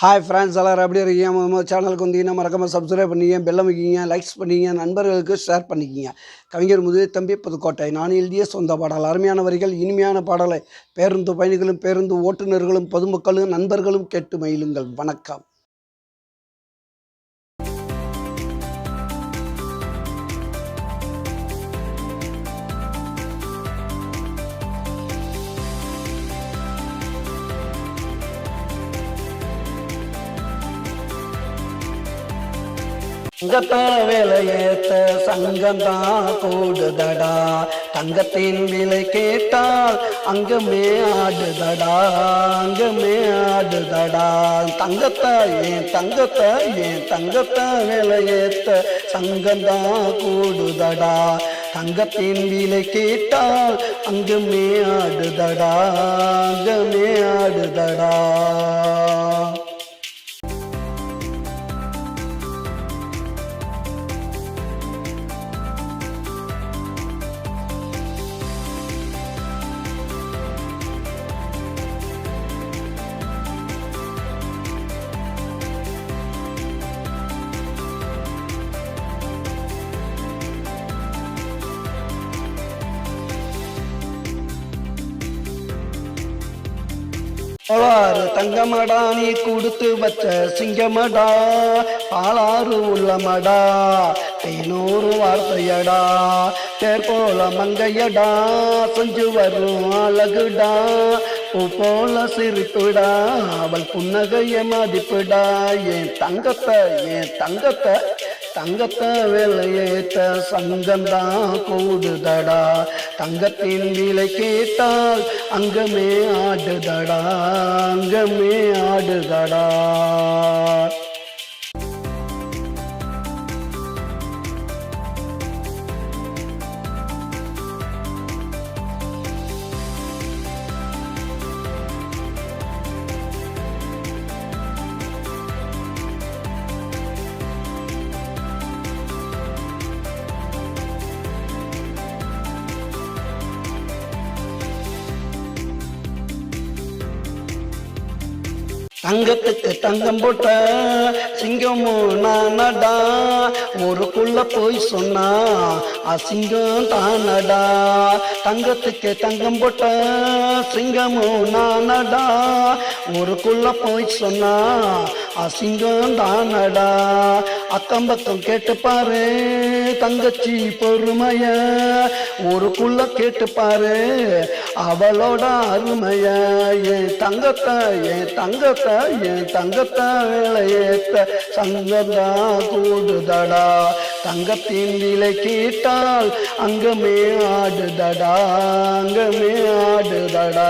Hi friends எல்லாரும் எப்படி இருக்கீங்க? நம்ம சேனலுக்கு வந்தீங்கன்னா மறக்காமல் சப்ஸ்கிரைப் பண்ணிங்க, பெல்ல வைக்கிங்க, லைக்ஸ் பண்ணிங்க, நண்பர்களுக்கு ஷேர் பண்ணிக்கிங்க. கவிஞர் முதுதம்பி புதுக்கோட்டை. நான் எழுதிய சொந்த பாடல். அருமையான வரிகள், இனிமையான பாடலை பேருந்து பயணிகளும், பேருந்து ஓட்டுநர்களும், பொதுமக்களும், நண்பர்களும் கேட்டு மகிழுங்கள். வணக்கம். தங்கத்த விலையேத்த சங்கந்தான் கூடுதடா, தங்கத்தின் விலை கேட்டால் அங்கமே ஆடுதடா, அங்கமே ஆடுதடா. தங்கத்த விலையேத்த சங்கந்தான் கூடுதடா, தங்கத்தின் விலை கேட்டால் அங்கமே ஆடுதடா, அங்கமே ஆடுதடா. பாலாறு தங்கமடா, நீ கொடுத்து வச்ச சிங்கமடா, பாலாறு உள்ளமடா, தேனூறு வார்த்தையடா, பேர் போல மங்கையடா, செஞ்சு வரும் அழகுடா, பூ போல சிரிப்புடா, அவள் புன்னகைய மதிப்புடா. என் தங்கத்தை தங்கத்தை விலையேத்த சங்கந்தான் கூடுதடா, தங்கத்தின் விலை கேட்டால் அங்கமே ஆடுதடா, அங்கமே ஆடுதடா. தங்கத்துக்கு தங்கம் போட்ட சிங்கமும் நானடா, ஊருக்குள்ள போய் சொன்னா அசிங்கம் தானடா. தங்கத்துக்கு தங்கம் போட்ட சிங்கமும் நானடா, ஊருக்குள்ள போய் சொன்னா அசிங்கம் தானடா. அக்கம் பக்கம் கேட்டு பாரு தங்கச்சி பொறுமைய, ஊருக்குள்ள கேட்டு பாரு அவளோட அருமைய. என் தங்கத்தை விலையேத்த சங்கந்தான் கூடுதடா, தங்கத்தின் விலை கேட்டால் அங்கமே ஆடுதடா, அங்கமே ஆடுதடா.